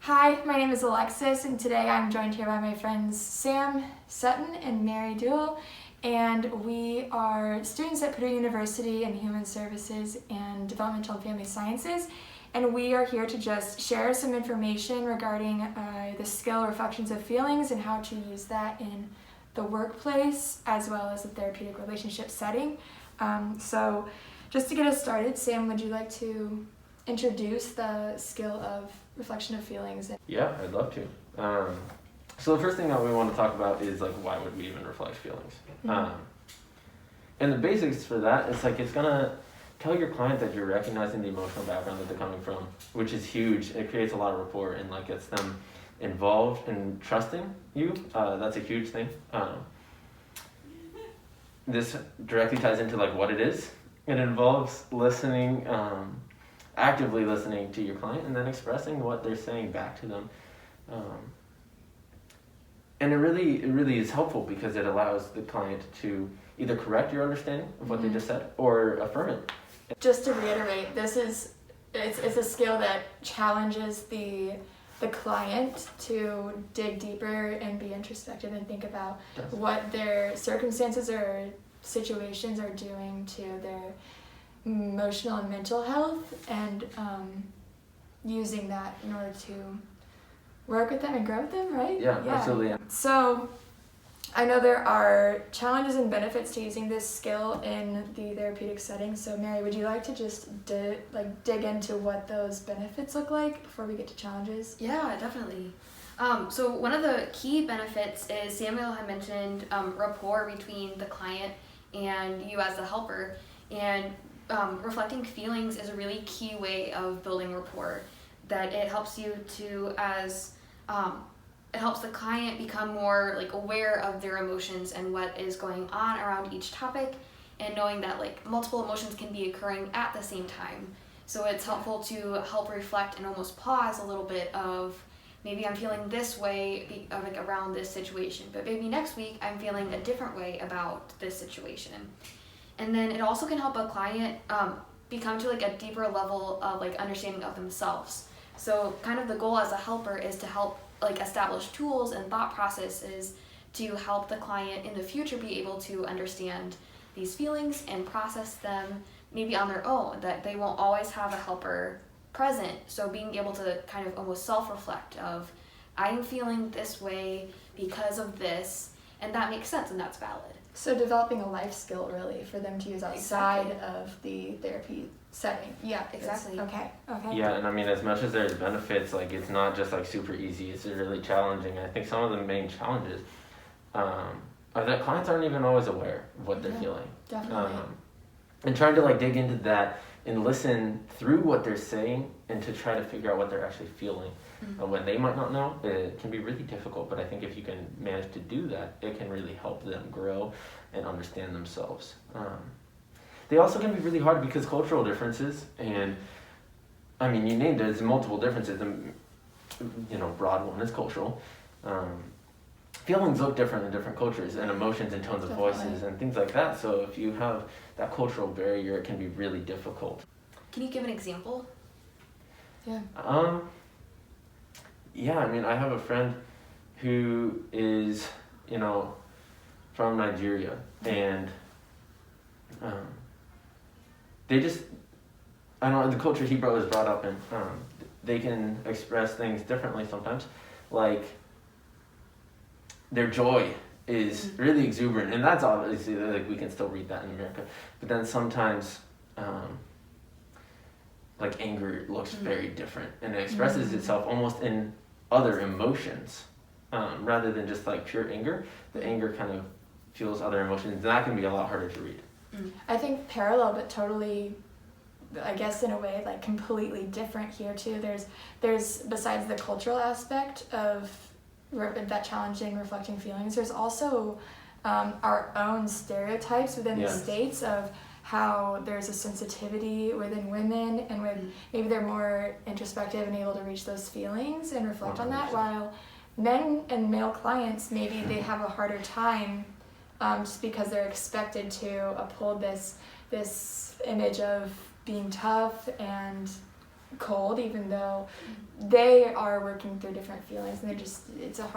Hi, my name is Alexis, and today I'm joined here by my friends Sam Sutton and Mary Dewell, and we are students at Purdue University in Human Services and Developmental and Family Sciences, and we are here to just share some information regarding the skill reflections of feelings and how to use that in the workplace as well as the therapeutic relationship setting. So just to get us started, Sam, would you like to introduce the skill of reflection of feelings? Yeah, I'd love to. So the first thing that we want to talk about is why would we even reflect feelings? Mm-hmm. And the basics for that is it's gonna tell your client that you're recognizing the emotional background that they're coming from, which is huge. It creates a lot of rapport and gets them involved and trusting you. That's a huge thing. This directly ties into what it is. It involves listening, actively listening to your client and then expressing what they're saying back to them. And it really is helpful because it allows the client to either correct your understanding of what they just said or affirm it. Just to reiterate, it's a skill that challenges the client to dig deeper and be introspective and think about what their circumstances or situations are doing to their emotional and mental health, and using that in order to work with them and grow with them, right? Yeah. Absolutely. So I know there are challenges and benefits to using this skill in the therapeutic setting. So Mary, would you like to just dig into what those benefits look like before we get to challenges? Yeah, definitely. So one of the key benefits is Samuel had mentioned rapport between the client and you as the helper, and reflecting feelings is a really key way of building rapport. That it helps you to it helps the client become more aware of their emotions and what is going on around each topic, and knowing that multiple emotions can be occurring at the same time. So it's helpful to help reflect and almost pause a little bit of, maybe I'm feeling this way around this situation, but maybe next week I'm feeling a different way about this situation. And then it also can help a client become to a deeper level of understanding of themselves. So kind of the goal as a helper is to help establish tools and thought processes to help the client in the future be able to understand these feelings and process them maybe on their own, that they won't always have a helper present. So being able to kind of almost self-reflect of, I'm feeling this way because of this, and that makes sense and that's valid. So developing a life skill really for them to use outside of the therapy setting. Yeah, exactly. Okay. Yeah, and as much as there's benefits, it's not just super easy. It's really challenging. I think some of the main challenges are that clients aren't even always aware of what they're feeling. Definitely. And trying to dig into that and listen through what they're saying and to try to figure out what they're actually feeling. When they might not know, it can be really difficult, but I think if you can manage to do that, it can really help them grow and understand themselves. They also can be really hard because cultural differences, and you named it, there's multiple differences, and broad one is cultural. Feelings look different in different cultures, and emotions and tones of voices and things like that, so if you have that cultural barrier, it can be really difficult. Can you give an example? Yeah. Yeah, I have a friend who is, from Nigeria, and they just, the culture he was brought up in, they can express things differently sometimes. Their joy is really exuberant, and that's obviously, we can still read that in America, but then sometimes, anger looks very different, and it expresses itself almost in other emotions, rather than just pure anger. The anger kind of fuels other emotions, and that can be a lot harder to read. I think parallel, but totally, I guess in a way, completely different here too. There's besides the cultural aspect of that challenging reflecting feelings, there's also our own stereotypes within the States of how there's a sensitivity within women, and maybe they're more introspective and able to reach those feelings and reflect 100%. On that, while men and male clients, maybe they have a harder time just because they're expected to uphold this image of being tough and cold, even though they are working through different feelings, and it's a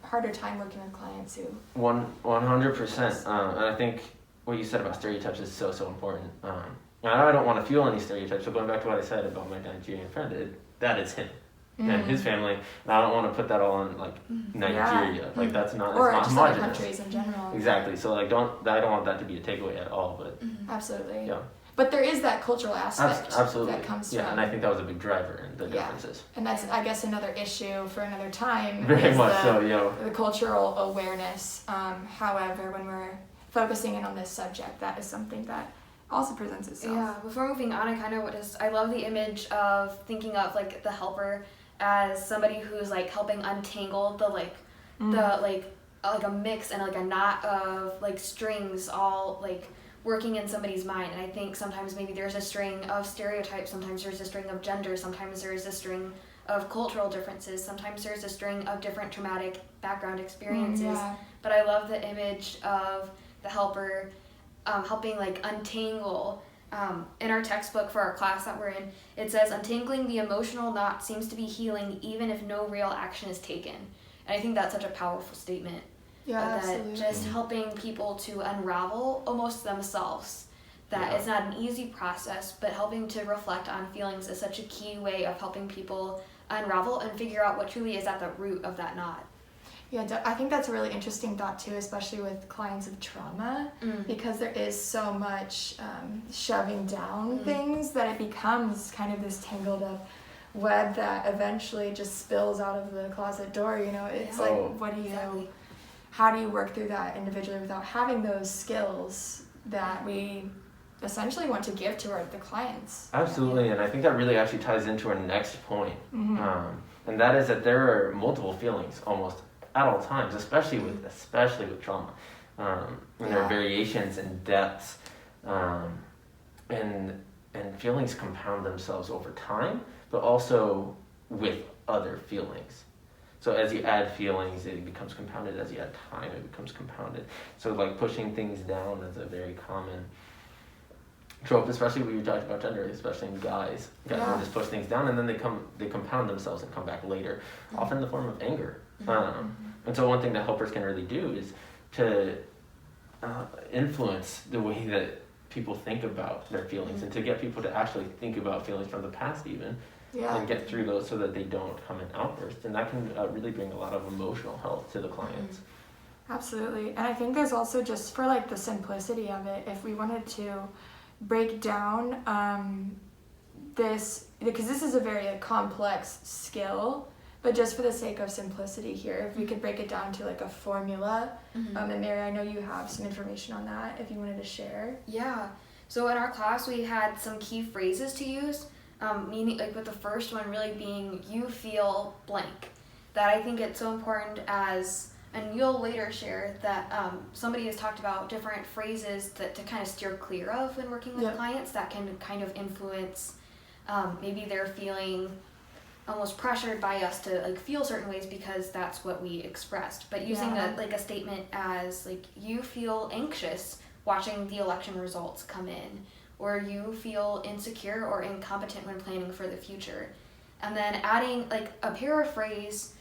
harder time working with clients who 100%. And I think what you said about stereotypes is so important. And I don't want to fuel any stereotypes. So going back to what I said about my Nigerian friend, that is him and his family. And I don't want to put that all on like Nigeria. Like that's not, or it's just not other homogenous. countries in general. Exactly. So like I don't want that to be a takeaway at all. But Absolutely. yeah. But there is that cultural aspect Absolutely. that comes yeah, from. and I think that was a big driver in the differences. And that's, I guess, another issue for another time. Very is much so, yeah. The cultural awareness. However, when we're focusing in on this subject, that is something that also presents itself. Yeah, before moving on, I love the image of thinking of like the helper as somebody who's like helping untangle the like a mix and like a knot of like strings all like working in somebody's mind. And I think sometimes maybe there's a string of stereotypes, sometimes there's a string of gender, sometimes there's a string of cultural differences, sometimes there's a string of different traumatic background experiences. But I love the image of the helper helping like untangle. In our textbook for our class that we're in, it says untangling the emotional knot seems to be healing even if no real action is taken. And I think that's such a powerful statement. Yeah, that absolutely. just helping people to unravel almost themselves. That it's not an easy process, but helping to reflect on feelings is such a key way of helping people unravel and figure out what truly is at the root of that knot. Yeah, I think that's a really interesting thought too, especially with clients of trauma, because there is so much shoving down things that it becomes kind of this tangled up web that eventually just spills out of the closet door. You know, it's like, how do you work through that individually without having those skills that we essentially want to give to the clients? Absolutely, and I think that really actually ties into our next point, and that is that there are multiple feelings almost at all times, especially with trauma, and there are variations and depths, and feelings compound themselves over time, but also with other feelings. So as you add feelings, it becomes compounded. As you add time, it becomes compounded. So like pushing things down is a very common trope, especially when you talk about gender, especially in guys. Guys will just push things down, and then they compound themselves and come back later, often in the form of anger. And so one thing that helpers can really do is to influence the way that people think about their feelings, and to get people to actually think about feelings from the past even, and get through those so that they don't come in outbursts. And that can really bring a lot of emotional health to the clients. Absolutely. And I think there's also, just for like the simplicity of it, if we wanted to break down this, because this is a very complex skill, but just for the sake of simplicity here, if we could break it down to like a formula, and Mary, I know you have some information on that if you wanted to share. Yeah, so in our class we had some key phrases to use, meaning like with the first one really being you feel blank. That I think it's so important and you'll later share that somebody has talked about different phrases to kind of steer clear of when working with clients that can kind of influence maybe they're feeling almost pressured by us to like feel certain ways because that's what we expressed. But using a statement as like you feel anxious watching the election results come in, or you feel insecure or incompetent when planning for the future. And then adding like a paraphrase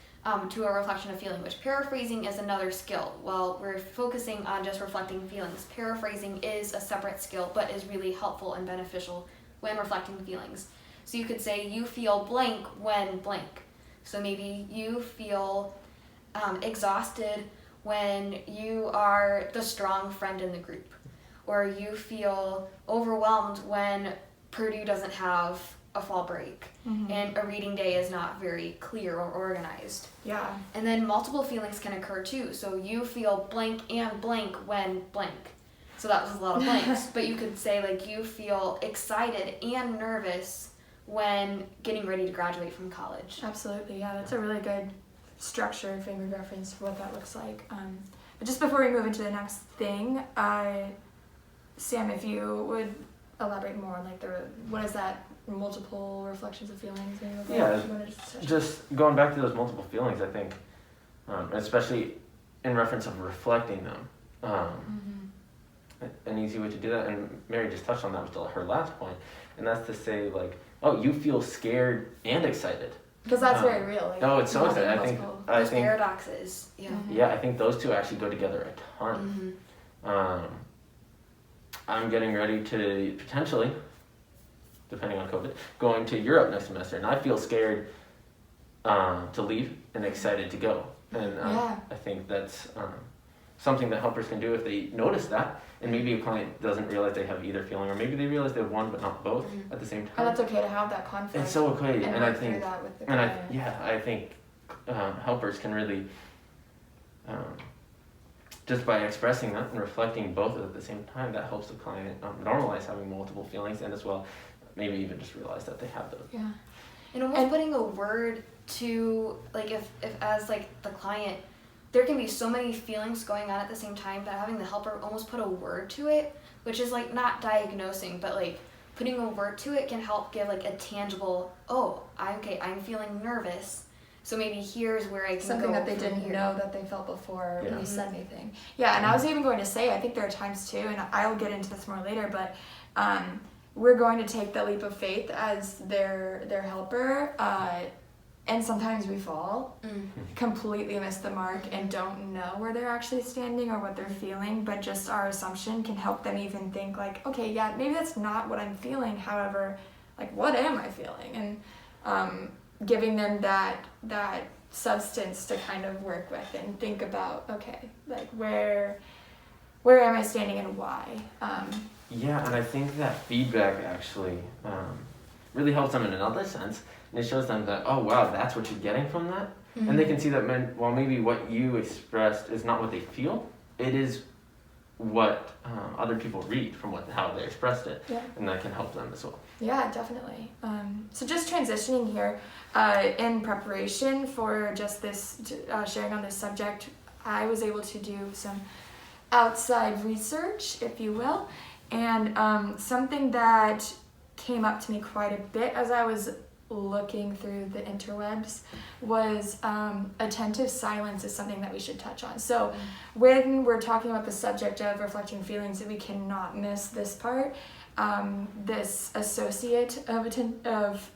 to a reflection of feeling, which paraphrasing is another skill. While we're focusing on just reflecting feelings, paraphrasing is a separate skill, but is really helpful and beneficial when reflecting feelings. So you could say, you feel blank when blank. So maybe you feel exhausted when you are the strong friend in the group. Or you feel overwhelmed when Purdue doesn't have a fall break and a reading day is not very clear or organized. Yeah. And then multiple feelings can occur too. So you feel blank and blank when blank. So that was a lot of blanks. But you could say like you feel excited and nervous when getting ready to graduate from college. Absolutely, yeah, that's a really good structured frame of reference for what that looks like. But just before we move into the next thing, Sam, if you would elaborate more on like what is that multiple reflections of feelings? Maybe just going back to those multiple feelings, I think, especially in reference of reflecting them, an easy way to do that, and Mary just touched on that with her last point, and that's to say, like, oh, you feel scared and excited. Because that's very real. Like, no, it's so exciting. I think paradoxes. Yeah. Yeah, I think those two actually go together a ton. I'm getting ready to potentially, depending on COVID, going to Europe next semester, and I feel scared to leave and excited to go. And I think that's something that helpers can do if they notice that, and maybe a client doesn't realize they have either feeling, or maybe they realize they have one but not both at the same time. And that's okay to have that conflict. It's so okay, and I think, that with the I think helpers can really, just by expressing that and reflecting both at the same time, that helps the client normalize having multiple feelings, and as well, maybe even just realize that they have those. Yeah. And almost putting a word to, like, if as like the client, there can be so many feelings going on at the same time that having the helper almost put a word to it, which is like not diagnosing, but like putting a word to it can help give like a tangible, I'm feeling nervous. So maybe here's where I can something go that they didn't know that they felt before when you said anything. Yeah, and I was even going to say, I think there are times too, and I'll get into this more later, but we're going to take the leap of faith as their helper, and sometimes we fall, completely miss the mark, and don't know where they're actually standing or what they're feeling, but just our assumption can help them even think like, okay, yeah, maybe that's not what I'm feeling, however, like, what am I feeling? And giving them that substance to kind of work with and think about, okay, like, where am I standing and why? Yeah, and I think that feedback actually really helps them in another sense, and it shows them that, oh wow, that's what you're getting from that, and they can see that, maybe what you expressed is not what they feel, it is what other people read from how they expressed it, and that can help them as well. Yeah, definitely. So just transitioning here, in preparation for just this sharing on this subject, I was able to do some outside research, if you will, and something that came up to me quite a bit as I was looking through the interwebs was attentive silence is something that we should touch on. So when we're talking about the subject of reflecting feelings, we cannot miss this part, this associate of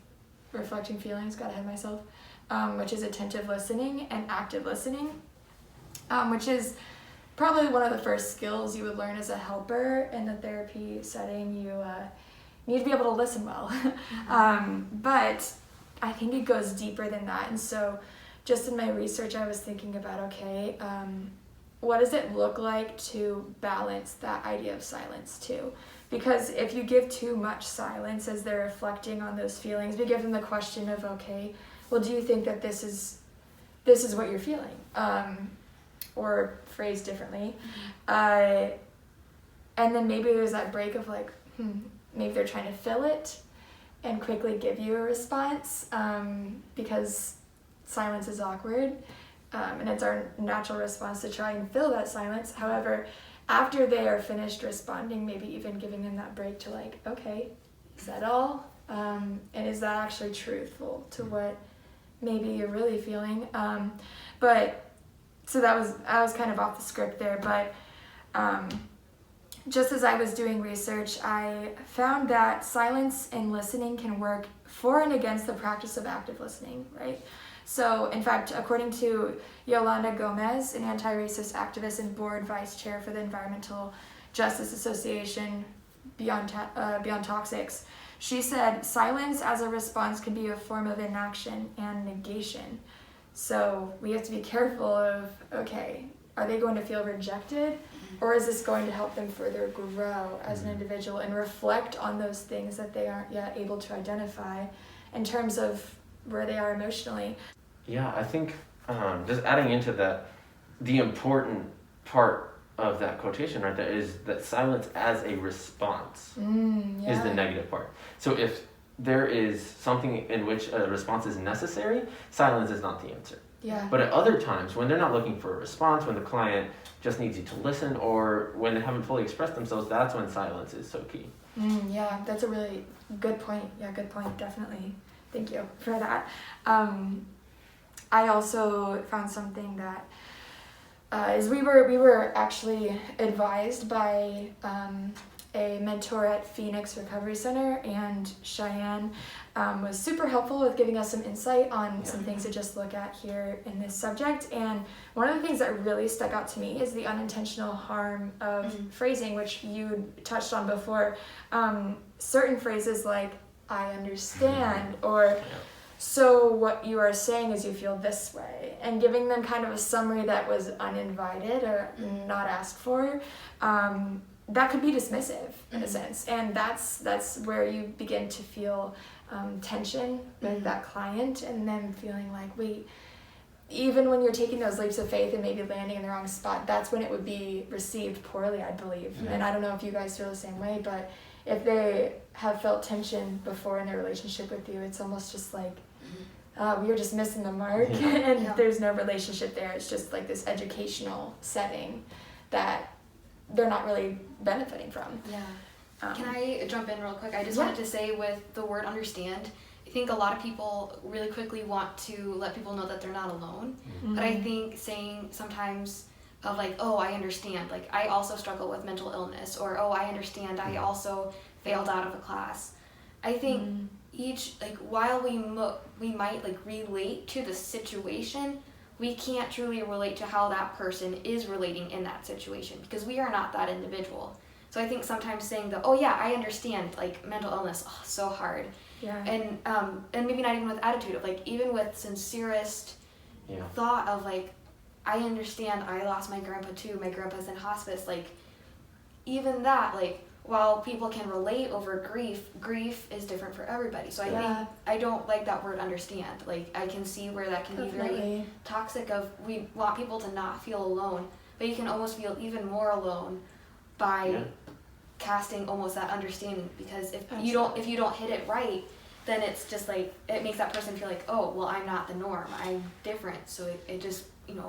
reflecting feelings, got ahead of myself, which is attentive listening and active listening, which is probably one of the first skills you would learn as a helper in the therapy setting. You need to be able to listen well. But I think it goes deeper than that. And so just in my research, I was thinking about, okay, what does it look like to balance that idea of silence too? Because if you give too much silence as they're reflecting on those feelings, we give them the question of, okay, well, do you think that this is what you're feeling? Or phrased differently. And then maybe there's that break of like, maybe they're trying to fill it and quickly give you a response, because silence is awkward, and it's our natural response to try and fill that silence. However, after they are finished responding, maybe even giving them that break to like, okay, is that all? And is that actually truthful to what maybe you're really feeling? But so I was kind of off the script there, but just as I was doing research, I found that silence and listening can work for and against the practice of active listening, right? So, in fact, according to Yolanda Gomez, an anti-racist activist and board vice chair for the Environmental Justice Association Beyond Toxics, she said, silence as a response can be a form of inaction and negation. So we have to be careful of, okay, are they going to feel rejected, or is this going to help them further grow as an individual and reflect on those things that they aren't yet able to identify in terms of where they are emotionally? Yeah, I think just adding into that, the important part of that quotation right there is that silence as a response is the negative part. So if there is something in which a response is necessary, silence is not the answer. Yeah. But at other times, when they're not looking for a response, when the client just needs you to listen, or when they haven't fully expressed themselves, that's when silence is so key. Yeah, that's a really good point. Yeah, good point, definitely. Thank you for that. I also found something that is we were actually advised by a mentor at Phoenix Recovery Center, and Cheyenne was super helpful with giving us some insight on some things to just look at here in this subject. And one of the things that really stuck out to me is the unintentional harm of phrasing, which you touched on before. Certain phrases like, I understand, or so what you are saying is you feel this way, and giving them kind of a summary that was uninvited or not asked for, that could be dismissive in a sense, and that's where you begin to feel tension with that client, and then feeling like, wait, even when you're taking those leaps of faith and maybe landing in the wrong spot, that's when it would be received poorly, I believe. And I don't know if you guys feel the same way, but if they have felt tension before in their relationship with you, it's almost just like, we were just missing the mark, and there's no relationship there. It's just like this educational setting that they're not really benefiting from. Can I jump in real quick? I just wanted to say, with the word understand, I think a lot of people really quickly want to let people know that they're not alone. But I think saying sometimes of like, oh, I understand, like I also struggle with mental illness, or oh, I understand, I also failed out of a class. I think each, like, while we might like relate to the situation, we can't truly relate to how that person is relating in that situation, because we are not that individual. So I think sometimes saying the, oh yeah, I understand, like mental illness, so hard. And maybe not even with attitude, of like, even with sincerest thought of like, I understand, I lost my grandpa too, my grandpa's in hospice, like even that, like, while people can relate over grief is different for everybody. So I think I don't like that word understand. Like, I can see where that can be very toxic, of we want people to not feel alone, but you can almost feel even more alone by casting almost that understanding, because if you don't hit it right, then it's just like, it makes that person feel like, oh, well, I'm not the norm, I'm different. So it just,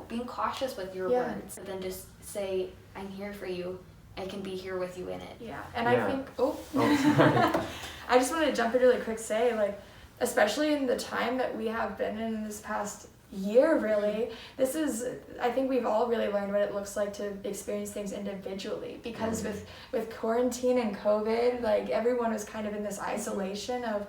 being cautious with your words, and then just say, I'm here for you, I can be here with you in it. I think, I just wanted to jump in really quick, say, like, especially in the time that we have been in this past year, really, I think we've all really learned what it looks like to experience things individually, because with quarantine and COVID, like, everyone was kind of in this isolation of,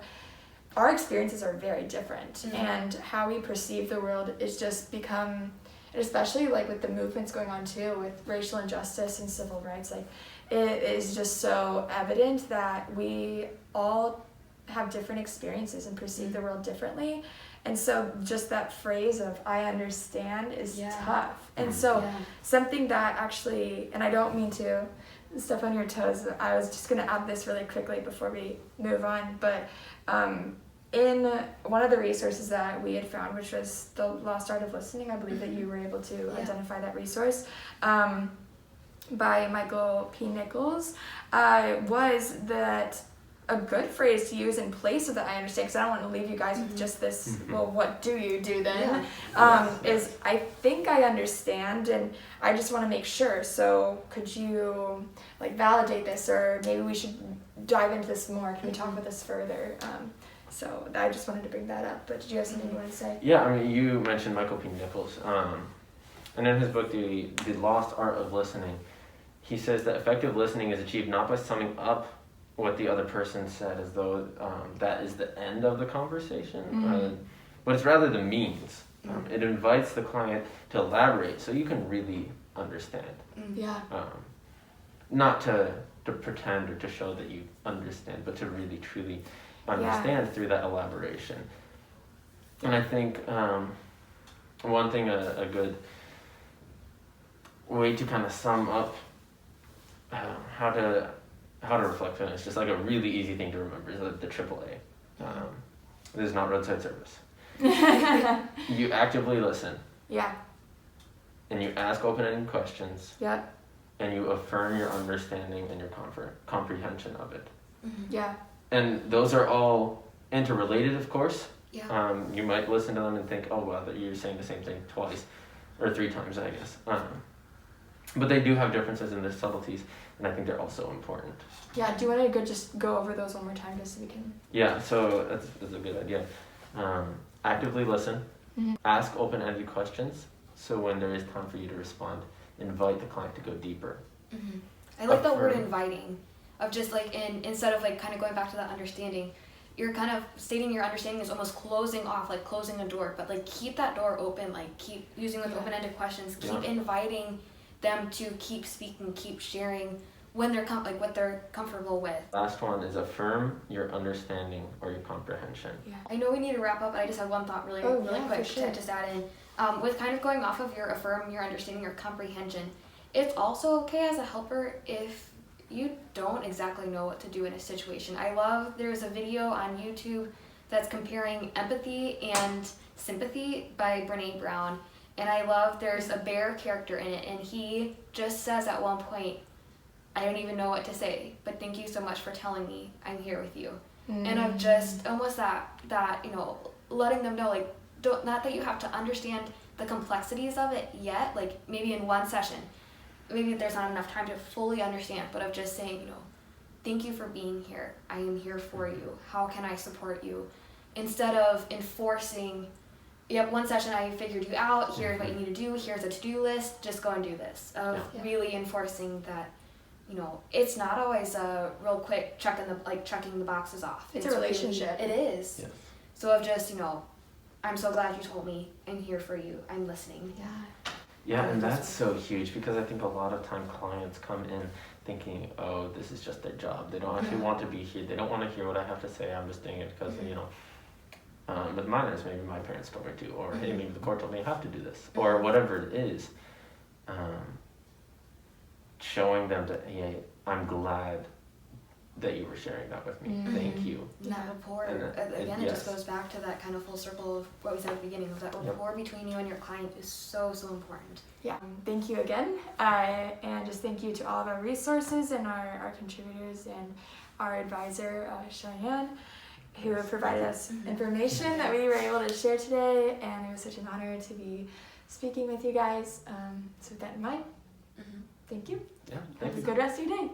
our experiences are very different, and how we perceive the world is just become, especially like with the movements going on too, with racial injustice and civil rights, like, it is just so evident that we all have different experiences and perceive the world differently. And so just that phrase of, I understand, is tough. And so something that actually, and I don't mean to step on your toes, I was just going to add this really quickly before we move on, but in one of the resources that we had found, which was The Lost Art of Listening, I believe that you were able to identify that resource, by Michael P. Nichols, was that a good phrase to use in place of that, I understand, because I don't want to leave you guys with just this, well, what do you do then? Is, I think I understand, and I just want to make sure, so could you like validate this, or maybe we should dive into this more, can we talk about this further? So I just wanted to bring that up, but did you have something you want to say? Yeah, I mean, you mentioned Michael P. Nichols, and in his book, The Lost Art of Listening, he says that effective listening is achieved not by summing up what the other person said as though that is the end of the conversation, but it's rather the means. It invites the client to elaborate so you can really understand. Not to pretend or to show that you understand, but to really truly understand through that elaboration. And I think one thing, a good way to kind of sum up how to reflect on it, it's just like a really easy thing to remember, is the AAA. This is not roadside service. You actively listen. And you ask open-ended questions. And you affirm your understanding and your comprehension of it. And those are all interrelated, of course. You might listen to them and think, oh, well, you're saying the same thing twice or three times, I guess. But they do have differences in their subtleties, and I think they're also important. Do you want to just go over those one more time, just so we can... So that's a good idea. Actively listen, ask open-ended questions, So when there is time for you to respond, invite the client to go deeper. Mm-hmm. I like the word Affirm. inviting, of just like instead of like kind of going back to that understanding, you're kind of stating your understanding is almost closing off, like closing a door, but like keep that door open, like keep using like open-ended questions, keep inviting them to keep speaking, keep sharing when they're like what they're comfortable with. Last one is affirm your understanding or your comprehension. Yeah. I know we need to wrap up, but I just have one thought really quick to just add in. With kind of going off of your affirm, your understanding, your comprehension, it's also okay as a helper if you don't exactly know what to do in a situation. I love, there's a video on YouTube that's comparing empathy and sympathy by Brene Brown. And I love, there's a bear character in it, and he just says at one point, I don't even know what to say, but thank you so much for telling me I'm here with you. And of just almost that, you know, letting them know, like, not that you have to understand the complexities of it yet, like maybe in one session, maybe there's not enough time to fully understand, but of just saying, you know, thank you for being here. I am here for you. How can I support you? Instead of enforcing, yep, one session I figured you out, here's what you need to do, here's a to-do list, just go and do this. Of really enforcing that, you know, it's not always a real quick checking the boxes off. It's a relationship. Really, it is. Yes. So of just, you know, I'm so glad you told me. I'm here for you. I'm listening. Yeah. Yeah, and that's so huge because I think a lot of time clients come in thinking, oh, this is just their job. They don't actually want to be here. They don't want to hear what I have to say. I'm just doing it because, you know, with minors, maybe my parents told me to, or hey, maybe the court told me I have to do this, or whatever it is. Showing them that, hey, I'm glad that you were sharing that with me. Thank you. That rapport, again, it just goes back to that kind of full circle of what we said at the beginning, of that rapport between you and your client is so, so important. Yeah, thank you again, and just thank you to all of our resources and our contributors and our advisor, Cheyenne, who provided us information that we were able to share today, and it was such an honor to be speaking with you guys. So with that in mind, thank you. Yeah, thank you. Have a good rest of your day.